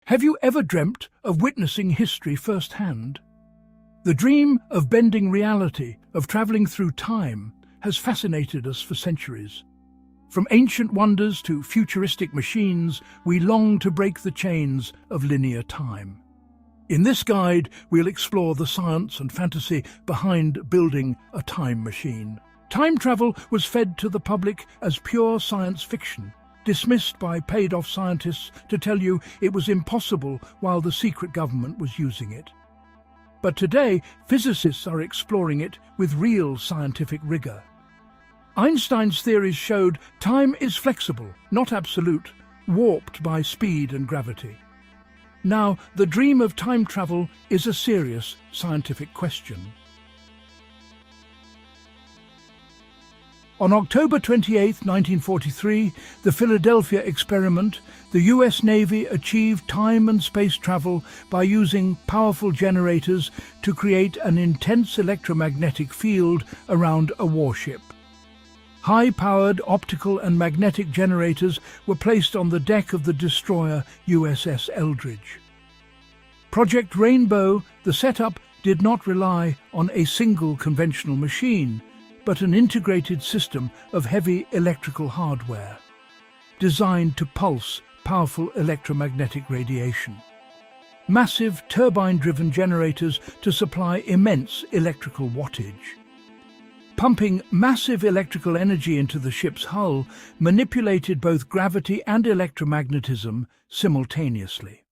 Have you ever dreamt of witnessing history firsthand? The dream of bending reality, of traveling through time, has fascinated us for centuries. From ancient wonders to futuristic machines, we long to break the chains of linear time. In this guide, we'll explore the science and fantasy behind building a time machine. Time travel was fed to the public as pure science fiction, dismissed by paid-off scientists to tell you it was impossible while the secret government was using it. But today, physicists are exploring it with real scientific rigor. Einstein's theories showed time is flexible, not absolute, warped by speed and gravity. Now, the dream of time travel is a serious scientific question. On October 28, 1943, the Philadelphia experiment, the US Navy achieved time and space travel by using powerful generators to create an intense electromagnetic field around a warship. High-powered optical and magnetic generators were placed on the deck of the destroyer USS Eldridge. Project Rainbow, the setup, did not rely on a single conventional machine, but an integrated system of heavy electrical hardware, designed to pulse powerful electromagnetic radiation. Massive turbine-driven generators to supply immense electrical wattage. Pumping massive electrical energy into the ship's hull manipulated both gravity and electromagnetism simultaneously.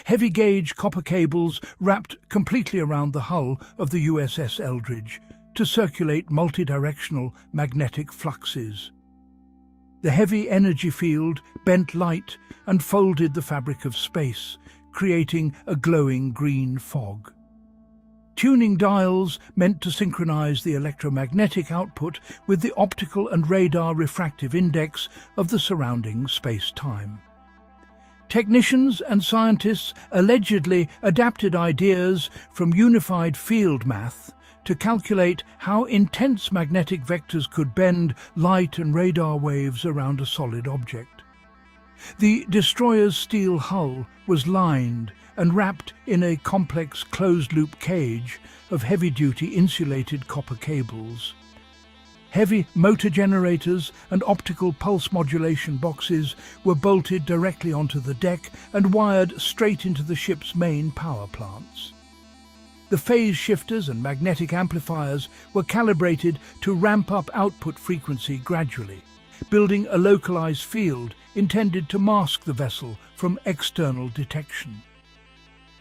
Heavy-gauge copper cables wrapped completely around the hull of the USS Eldridge to circulate multidirectional magnetic fluxes. The heavy energy field bent light and folded the fabric of space, creating a glowing green fog. Tuning dials meant to synchronize the electromagnetic output with the optical and radar refractive index of the surrounding space-time. Technicians and scientists allegedly adapted ideas from unified field math to calculate how intense magnetic vectors could bend light and radar waves around a solid object. The destroyer's steel hull was lined and wrapped in a complex closed-loop cage of heavy-duty insulated copper cables. Heavy motor generators and optical pulse modulation boxes were bolted directly onto the deck and wired straight into the ship's main power plants. The phase shifters and magnetic amplifiers were calibrated to ramp up output frequency gradually, building a localized field intended to mask the vessel from external detection.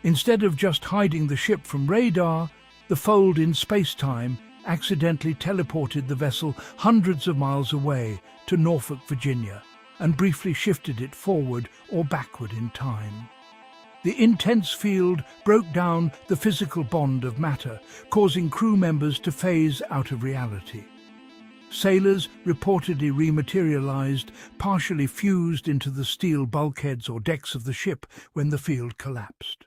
Instead of just hiding the ship from radar, the fold in space-time accidentally teleported the vessel hundreds of miles away to Norfolk, Virginia, and briefly shifted it forward or backward in time. The intense field broke down the physical bond of matter, causing crew members to phase out of reality. Sailors reportedly rematerialized, partially fused into the steel bulkheads or decks of the ship when the field collapsed.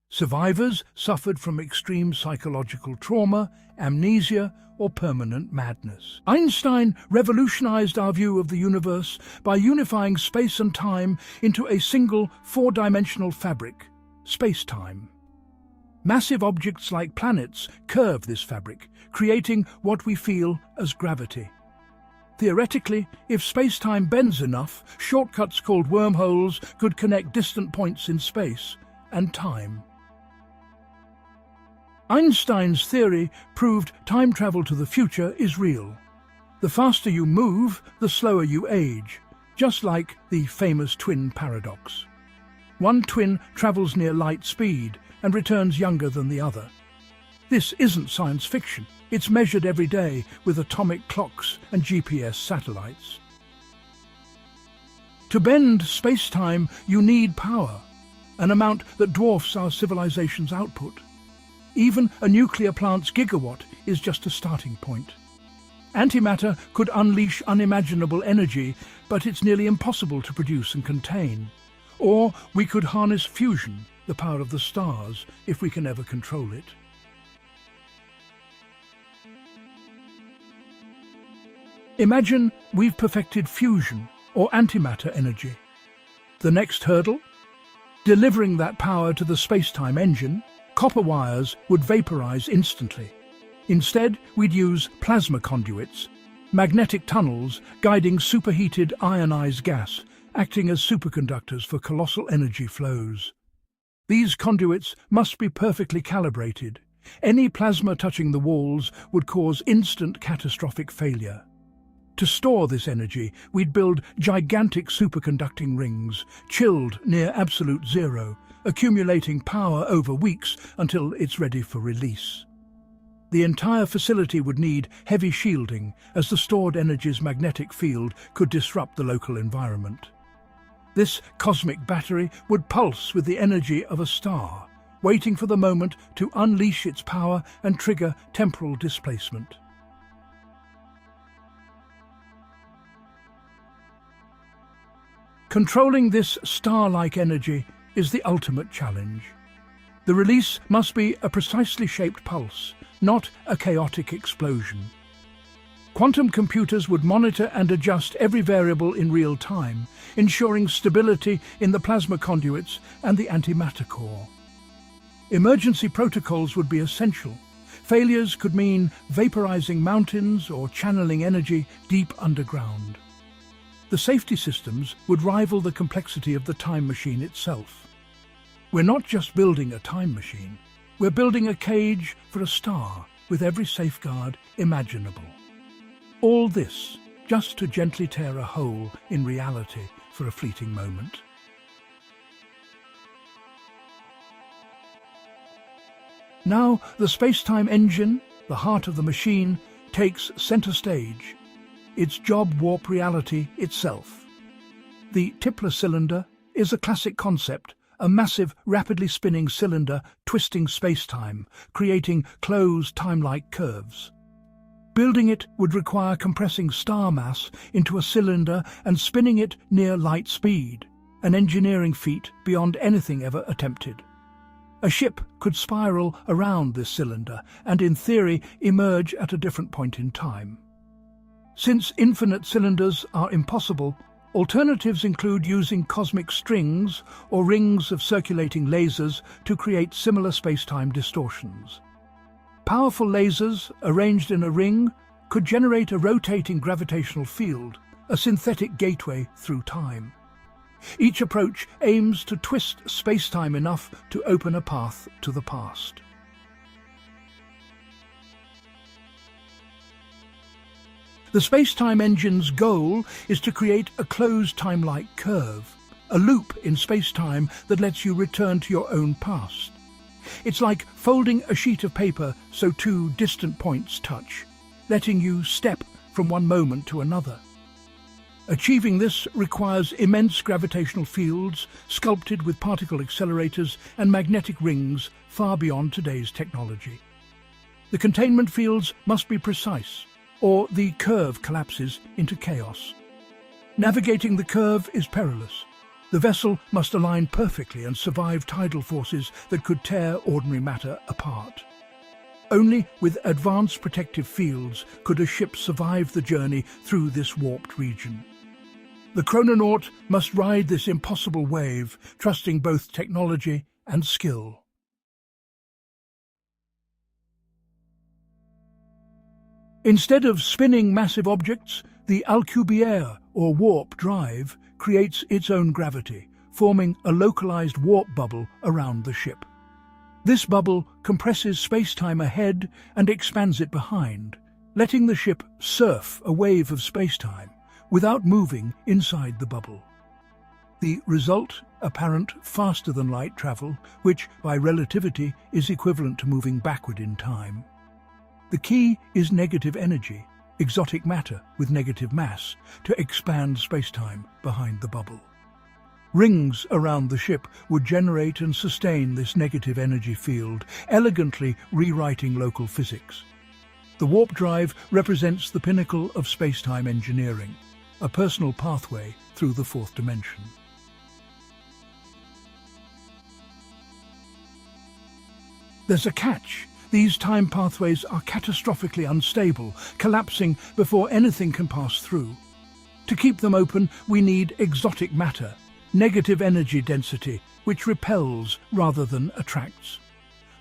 Survivors suffered from extreme psychological trauma, amnesia, or permanent madness. Einstein revolutionized our view of the universe by unifying space and time into a single four-dimensional fabric, space-time. Massive objects like planets curve this fabric, creating what we feel as gravity. Theoretically, if space-time bends enough, shortcuts called wormholes could connect distant points in space and time. Einstein's theory proved time travel to the future is real. The faster you move, the slower you age, just like the famous twin paradox. One twin travels near light speed and returns younger than the other. This isn't science fiction. It's measured every day with atomic clocks and GPS satellites. To bend space-time, you need power, an amount that dwarfs our civilization's output. Even a nuclear plant's gigawatt is just a starting point. Antimatter could unleash unimaginable energy, but it's nearly impossible to produce and contain. Or we could harness fusion, the power of the stars, if we can ever control it. Imagine we've perfected fusion or antimatter energy. The next hurdle? Delivering that power to the space-time engine, copper wires would vaporize instantly. Instead, we'd use plasma conduits, magnetic tunnels guiding superheated ionized gas, acting as superconductors for colossal energy flows. These conduits must be perfectly calibrated. Any plasma touching the walls would cause instant catastrophic failure. To store this energy, we'd build gigantic superconducting rings, chilled near absolute zero, accumulating power over weeks until it's ready for release. The entire facility would need heavy shielding, as the stored energy's magnetic field could disrupt the local environment. This cosmic battery would pulse with the energy of a star, waiting for the moment to unleash its power and trigger temporal displacement. Controlling this star-like energy is the ultimate challenge. The release must be a precisely shaped pulse, not a chaotic explosion. Quantum computers would monitor and adjust every variable in real time, ensuring stability in the plasma conduits and the antimatter core. Emergency protocols would be essential. Failures could mean vaporizing mountains or channeling energy deep underground. The safety systems would rival the complexity of the time machine itself. We're not just building a time machine, we're building a cage for a star with every safeguard imaginable. All this just to gently tear a hole in reality for a fleeting moment. Now the space-time engine, the heart of the machine, takes center stage. Its job warp reality itself. The Tipler cylinder is a classic concept, a massive, rapidly spinning cylinder twisting space-time, creating closed time-like curves. Building it would require compressing star mass into a cylinder and spinning it near light speed, an engineering feat beyond anything ever attempted. A ship could spiral around this cylinder and, in theory, emerge at a different point in time. Since infinite cylinders are impossible, alternatives include using cosmic strings or rings of circulating lasers to create similar space-time distortions. Powerful lasers, arranged in a ring, could generate a rotating gravitational field, a synthetic gateway through time. Each approach aims to twist space-time enough to open a path to the past. The space-time engine's goal is to create a closed time-like curve, a loop in space-time that lets you return to your own past. It's like folding a sheet of paper so two distant points touch, letting you step from one moment to another. Achieving this requires immense gravitational fields, sculpted with particle accelerators and magnetic rings far beyond today's technology. The containment fields must be precise, or the curve collapses into chaos. Navigating the curve is perilous. The vessel must align perfectly and survive tidal forces that could tear ordinary matter apart. Only with advanced protective fields could a ship survive the journey through this warped region. The chrononaut must ride this impossible wave, trusting both technology and skill. Instead of spinning massive objects, the Alcubierre, or warp drive, creates its own gravity, forming a localized warp bubble around the ship. This bubble compresses space-time ahead and expands it behind, letting the ship surf a wave of space-time without moving inside the bubble. The result, apparent faster-than-light travel, which, by relativity, is equivalent to moving backward in time. The key is negative energy, exotic matter with negative mass, to expand space-time behind the bubble. Rings around the ship would generate and sustain this negative energy field, elegantly rewriting local physics. The warp drive represents the pinnacle of space-time engineering, a personal pathway through the fourth dimension. There's a catch. These time pathways are catastrophically unstable, collapsing before anything can pass through. To keep them open, we need exotic matter, negative energy density, which repels rather than attracts.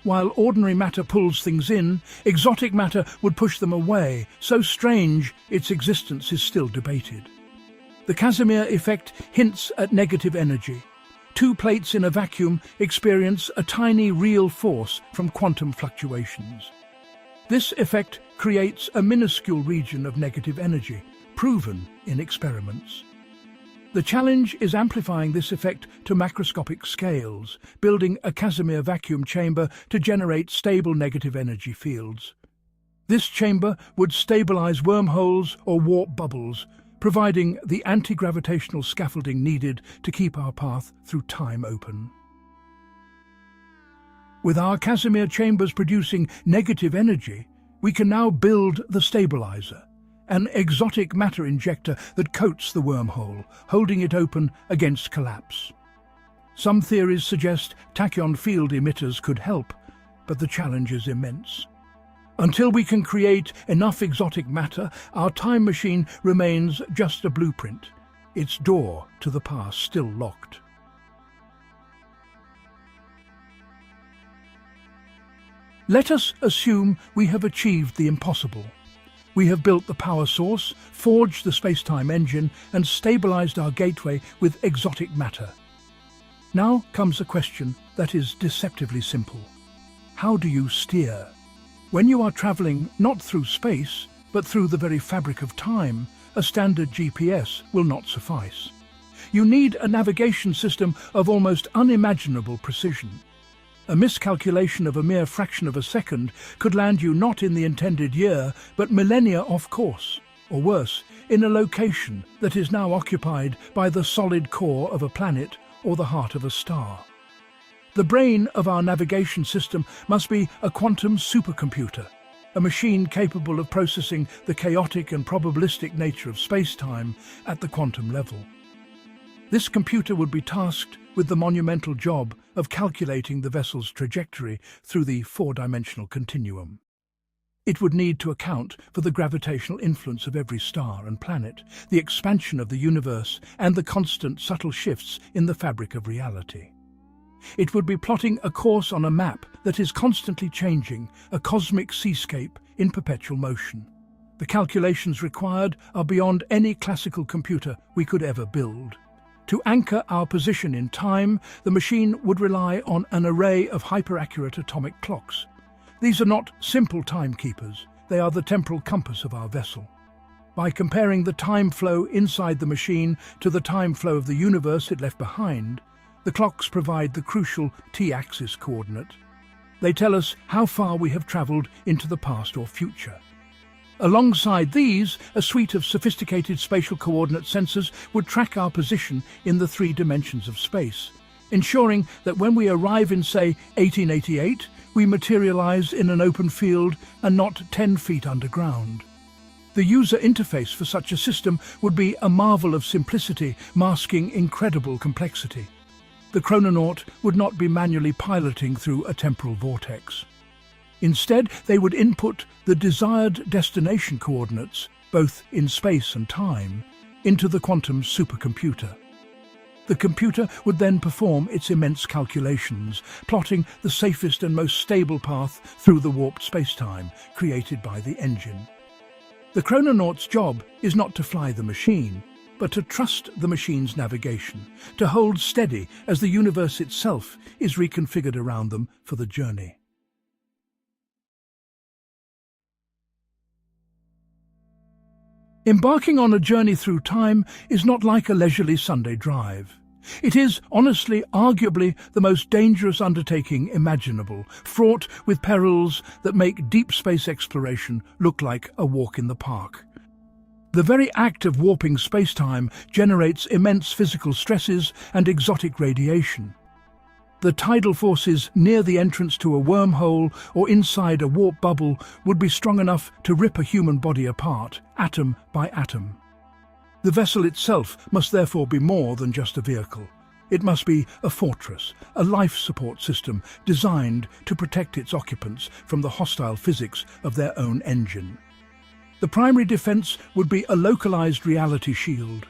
While ordinary matter pulls things in, exotic matter would push them away, so strange its existence is still debated. The Casimir effect hints at negative energy. Two plates in a vacuum experience a tiny real force from quantum fluctuations. This effect creates a minuscule region of negative energy, proven in experiments. The challenge is amplifying this effect to macroscopic scales, building a Casimir vacuum chamber to generate stable negative energy fields. This chamber would stabilize wormholes or warp bubbles, providing the anti-gravitational scaffolding needed to keep our path through time open. With our Casimir chambers producing negative energy, we can now build the stabilizer, an exotic matter injector that coats the wormhole, holding it open against collapse. Some theories suggest tachyon field emitters could help, but the challenge is immense. Until we can create enough exotic matter, our time machine remains just a blueprint, its door to the past still locked. Let us assume we have achieved the impossible. We have built the power source, forged the space-time engine, and stabilized our gateway with exotic matter. Now comes a question that is deceptively simple. How do you steer? When you are traveling not through space, but through the very fabric of time, a standard GPS will not suffice. You need a navigation system of almost unimaginable precision. A miscalculation of a mere fraction of a second could land you not in the intended year, but millennia off course, or worse, in a location that is now occupied by the solid core of a planet or the heart of a star. The brain of our navigation system must be a quantum supercomputer, a machine capable of processing the chaotic and probabilistic nature of space-time at the quantum level. This computer would be tasked with the monumental job of calculating the vessel's trajectory through the four-dimensional continuum. It would need to account for the gravitational influence of every star and planet, the expansion of the universe, and the constant subtle shifts in the fabric of reality. It would be plotting a course on a map that is constantly changing, a cosmic seascape in perpetual motion. The calculations required are beyond any classical computer we could ever build. To anchor our position in time, the machine would rely on an array of hyper-accurate atomic clocks. These are not simple timekeepers, they are the temporal compass of our vessel. By comparing the time flow inside the machine to the time flow of the universe it left behind, the clocks provide the crucial t-axis coordinate. They tell us how far we have travelled into the past or future. Alongside these, a suite of sophisticated spatial coordinate sensors would track our position in the three dimensions of space, ensuring that when we arrive in, say, 1888, we materialize in an open field and not 10 feet underground. The user interface for such a system would be a marvel of simplicity, masking incredible complexity. The chrononaut would not be manually piloting through a temporal vortex. Instead, they would input the desired destination coordinates, both in space and time, into the quantum supercomputer. The computer would then perform its immense calculations, plotting the safest and most stable path through the warped spacetime created by the engine. The chrononaut's job is not to fly the machine, but to trust the machine's navigation, to hold steady as the universe itself is reconfigured around them for the journey. Embarking on a journey through time is not like a leisurely Sunday drive. It is, honestly, arguably the most dangerous undertaking imaginable, fraught with perils that make deep space exploration look like a walk in the park. The very act of warping spacetime generates immense physical stresses and exotic radiation. The tidal forces near the entrance to a wormhole or inside a warp bubble would be strong enough to rip a human body apart, atom by atom. The vessel itself must therefore be more than just a vehicle. It must be a fortress, a life support system designed to protect its occupants from the hostile physics of their own engine. The primary defense would be a localized reality shield.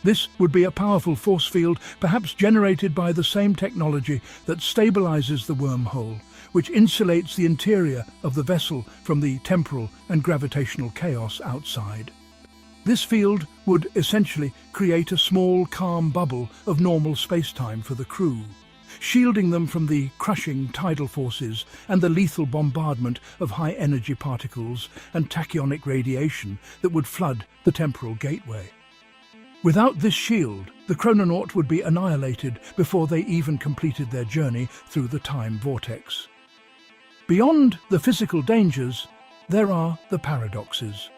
This would be a powerful force field, perhaps generated by the same technology that stabilizes the wormhole, which insulates the interior of the vessel from the temporal and gravitational chaos outside. This field would essentially create a small, calm bubble of normal space-time for the crew, shielding them from the crushing tidal forces and the lethal bombardment of high-energy particles and tachyonic radiation that would flood the temporal gateway. Without this shield, the chrononaut would be annihilated before they even completed their journey through the time vortex. Beyond the physical dangers, there are the paradoxes.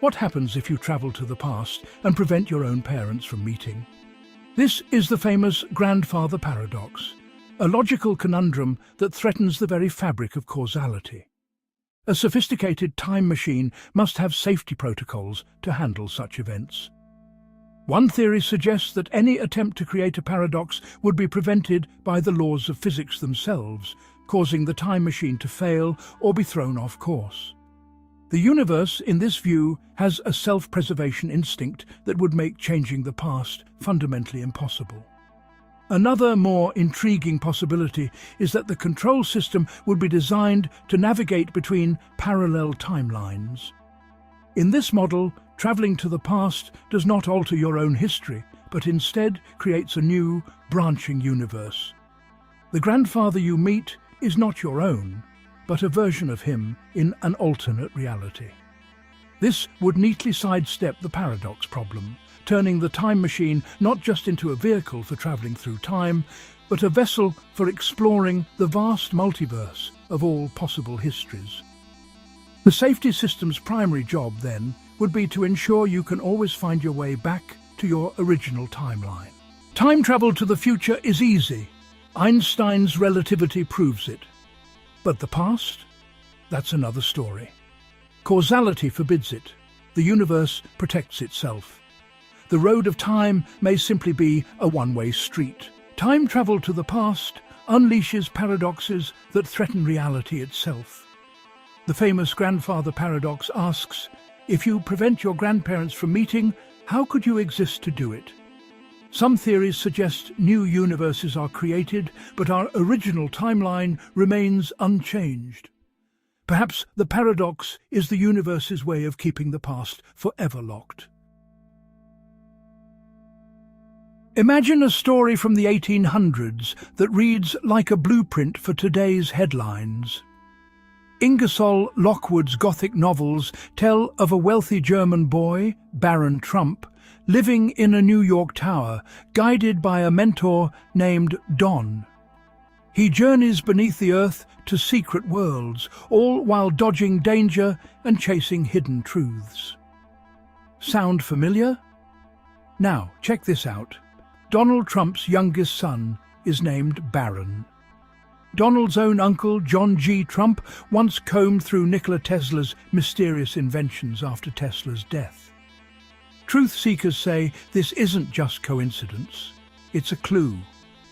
What happens if you travel to the past and prevent your own parents from meeting? This is the famous grandfather paradox, a logical conundrum that threatens the very fabric of causality. A sophisticated time machine must have safety protocols to handle such events. One theory suggests that any attempt to create a paradox would be prevented by the laws of physics themselves, causing the time machine to fail or be thrown off course. The universe, in this view, has a self-preservation instinct that would make changing the past fundamentally impossible. Another more intriguing possibility is that the control system would be designed to navigate between parallel timelines. In this model, traveling to the past does not alter your own history, but instead creates a new, branching universe. The grandfather you meet is not your own, but a version of him in an alternate reality. This would neatly sidestep the paradox problem, turning the time machine not just into a vehicle for traveling through time, but a vessel for exploring the vast multiverse of all possible histories. The safety system's primary job, then, would be to ensure you can always find your way back to your original timeline. Time travel to the future is easy. Einstein's relativity proves it. But the past? That's another story. Causality forbids it. The universe protects itself. The road of time may simply be a one-way street. Time travel to the past unleashes paradoxes that threaten reality itself. The famous grandfather paradox asks, if you prevent your grandparents from meeting, how could you exist to do it? Some theories suggest new universes are created, but our original timeline remains unchanged. Perhaps the paradox is the universe's way of keeping the past forever locked. Imagine a story from the 1800s that reads like a blueprint for today's headlines. Ingersoll Lockwood's Gothic novels tell of a wealthy German boy, Baron Trump, living in a New York tower, guided by a mentor named Don. He journeys beneath the earth to secret worlds, all while dodging danger and chasing hidden truths. Sound familiar? Now, check this out. Donald Trump's youngest son is named Baron. Donald's own uncle, John G. Trump, once combed through Nikola Tesla's mysterious inventions after Tesla's death. Truth seekers say this isn't just coincidence. It's a clue,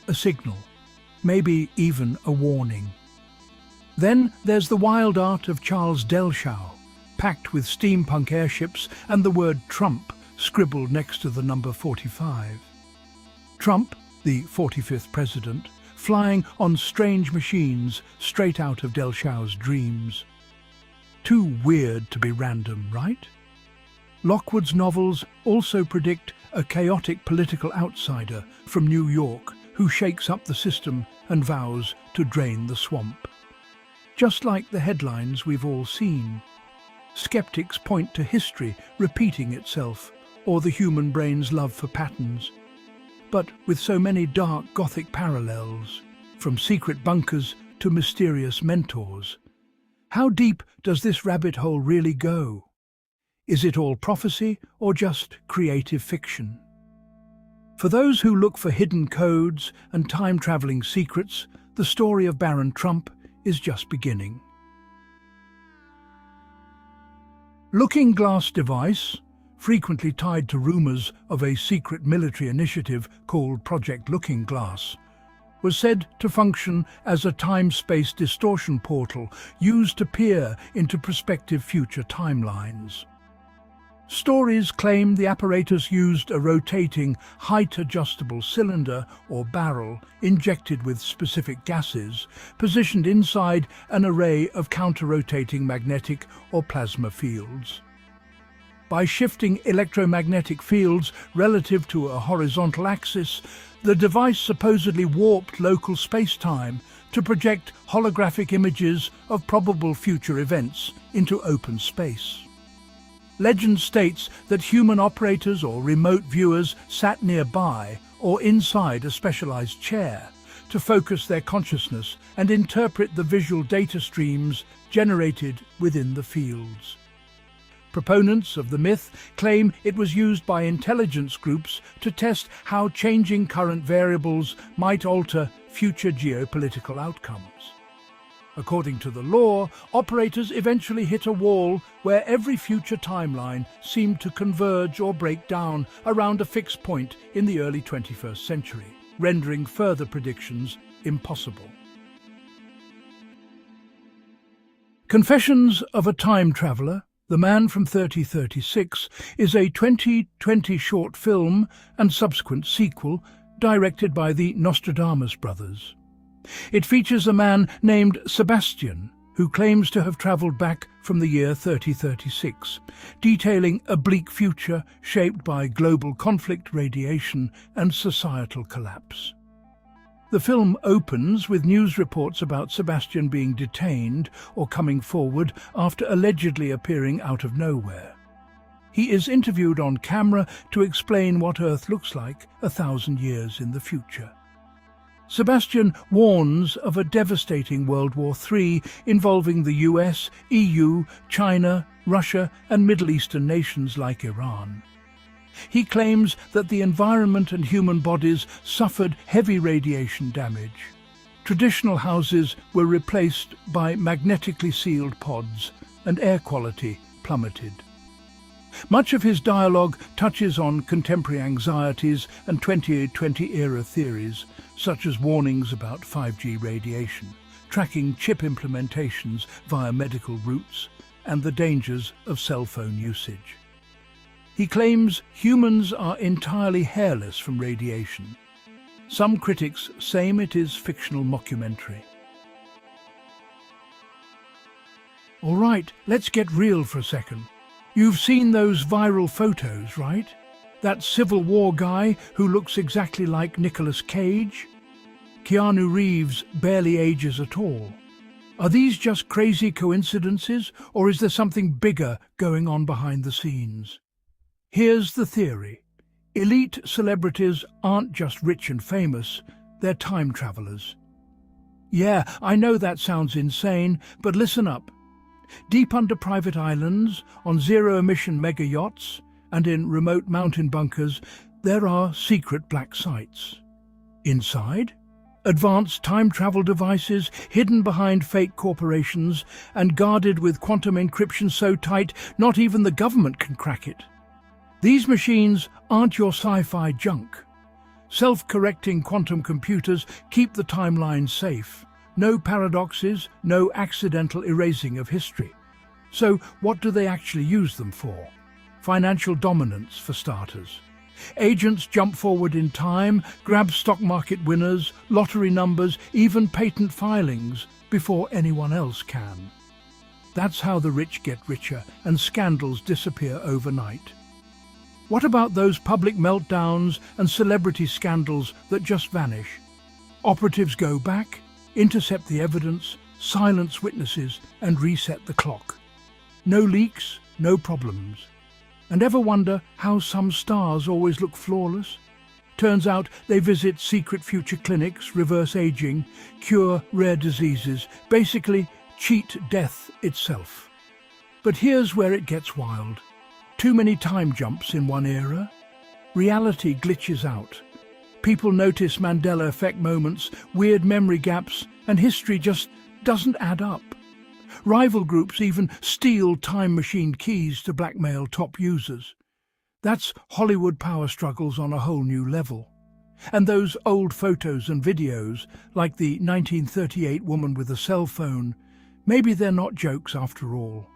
a signal, maybe even a warning. Then there's the wild art of Charles Delshau, packed with steampunk airships and the word Trump scribbled next to the number 45. Trump, the 45th president, flying on strange machines straight out of Delshau's dreams. Too weird to be random, right? Lockwood's novels also predict a chaotic political outsider from New York who shakes up the system and vows to drain the swamp. Just like the headlines we've all seen. Skeptics point to history repeating itself, or the human brain's love for patterns. But with so many dark Gothic parallels, from secret bunkers to mysterious mentors, how deep does this rabbit hole really go? Is it all prophecy or just creative fiction? For those who look for hidden codes and time-traveling secrets, the story of Baron Trump is just beginning. Looking Glass device, frequently tied to rumors of a secret military initiative called Project Looking Glass, was said to function as a time-space distortion portal used to peer into prospective future timelines. Stories claim the apparatus used a rotating, height-adjustable cylinder or barrel injected with specific gases, positioned inside an array of counter-rotating magnetic or plasma fields. By shifting electromagnetic fields relative to a horizontal axis, the device supposedly warped local space-time to project holographic images of probable future events into open space. Legend states that human operators or remote viewers sat nearby or inside a specialized chair to focus their consciousness and interpret the visual data streams generated within the fields. Proponents of the myth claim it was used by intelligence groups to test how changing current variables might alter future geopolitical outcomes. According to the law, operators eventually hit a wall where every future timeline seemed to converge or break down around a fixed point in the early 21st century, rendering further predictions impossible. Confessions of a Time Traveller, The Man from 3036, is a 2020 short film and subsequent sequel directed by the Nostradamus brothers. It features a man named Sebastian, who claims to have travelled back from the year 3036, detailing a bleak future shaped by global conflict, radiation, and societal collapse. The film opens with news reports about Sebastian being detained or coming forward after allegedly appearing out of nowhere. He is interviewed on camera to explain what Earth looks like 1,000 years in the future. Sebastian warns of a devastating World War III involving the US, EU, China, Russia, and Middle Eastern nations like Iran. He claims that the environment and human bodies suffered heavy radiation damage. Traditional houses were replaced by magnetically sealed pods, and air quality plummeted. Much of his dialogue touches on contemporary anxieties and 2020-era theories, such as warnings about 5G radiation, tracking chip implementations via medical routes, and the dangers of cell phone usage. He claims humans are entirely hairless from radiation. Some critics say it is fictional mockumentary. All right, let's get real for a second. You've seen those viral photos, right? That Civil War guy who looks exactly like Nicolas Cage? Keanu Reeves barely ages at all. Are these just crazy coincidences, or is there something bigger going on behind the scenes? Here's the theory. Elite celebrities aren't just rich and famous, they're time travelers. Yeah, I know that sounds insane, but listen up. Deep under private islands, on zero-emission mega-yachts, and in remote mountain bunkers, there are secret black sites. Inside, advanced time travel devices hidden behind fake corporations and guarded with quantum encryption so tight not even the government can crack it. These machines aren't your sci-fi junk. Self-correcting quantum computers keep the timeline safe. No paradoxes, no accidental erasing of history. So what do they actually use them for? Financial dominance, for starters. Agents jump forward in time, grab stock market winners, lottery numbers, even patent filings before anyone else can. That's how the rich get richer and scandals disappear overnight. What about those public meltdowns and celebrity scandals that just vanish? Operatives go back, intercept the evidence, silence witnesses, and reset the clock. No leaks, no problems. And ever wonder how some stars always look flawless? Turns out they visit secret future clinics, reverse aging, cure rare diseases, basically cheat death itself. But here's where it gets wild. Too many time jumps in one era. Reality glitches out. People notice Mandela effect moments, weird memory gaps, and history just doesn't add up. Rival groups even steal time machine keys to blackmail top users. That's Hollywood power struggles on a whole new level. And those old photos and videos, like the 1938 woman with a cell phone, maybe they're not jokes after all.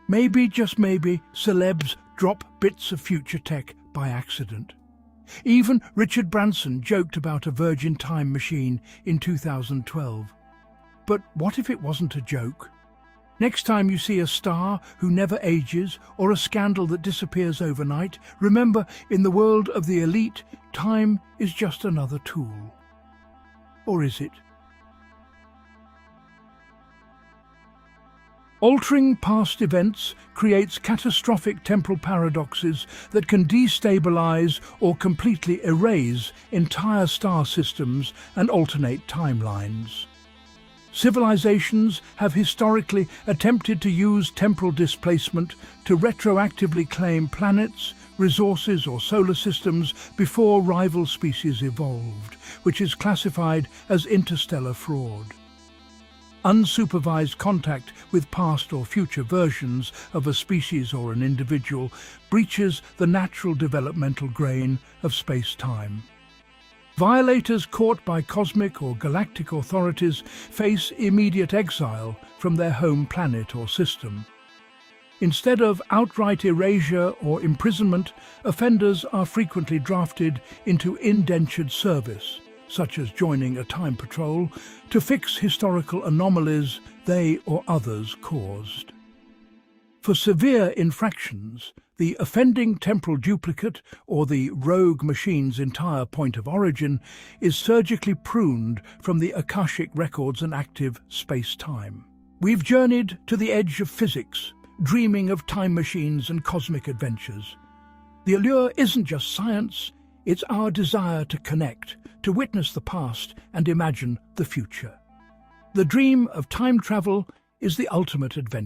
Maybe, just maybe, celebs drop bits of future tech by accident. Even Richard Branson joked about a Virgin time machine in 2012. But what if it wasn't a joke? Next time you see a star who never ages or a scandal that disappears overnight, remember, in the world of the elite, time is just another tool. Or is it? Altering past events creates catastrophic temporal paradoxes that can destabilize or completely erase entire star systems and alternate timelines. Civilizations have historically attempted to use temporal displacement to retroactively claim planets, resources or solar systems before rival species evolved, which is classified as interstellar fraud. Unsupervised contact with past or future versions of a species or an individual breaches the natural developmental grain of space-time. Violators caught by cosmic or galactic authorities face immediate exile from their home planet or system. Instead of outright erasure or imprisonment, offenders are frequently drafted into indentured service, such as joining a time patrol, to fix historical anomalies they or others caused. For severe infractions, the offending temporal duplicate, or the rogue machine's entire point of origin, is surgically pruned from the Akashic records and active space-time. We've journeyed to the edge of physics, dreaming of time machines and cosmic adventures. The allure isn't just science, it's our desire to connect, to witness the past and imagine the future. The dream of time travel is the ultimate adventure.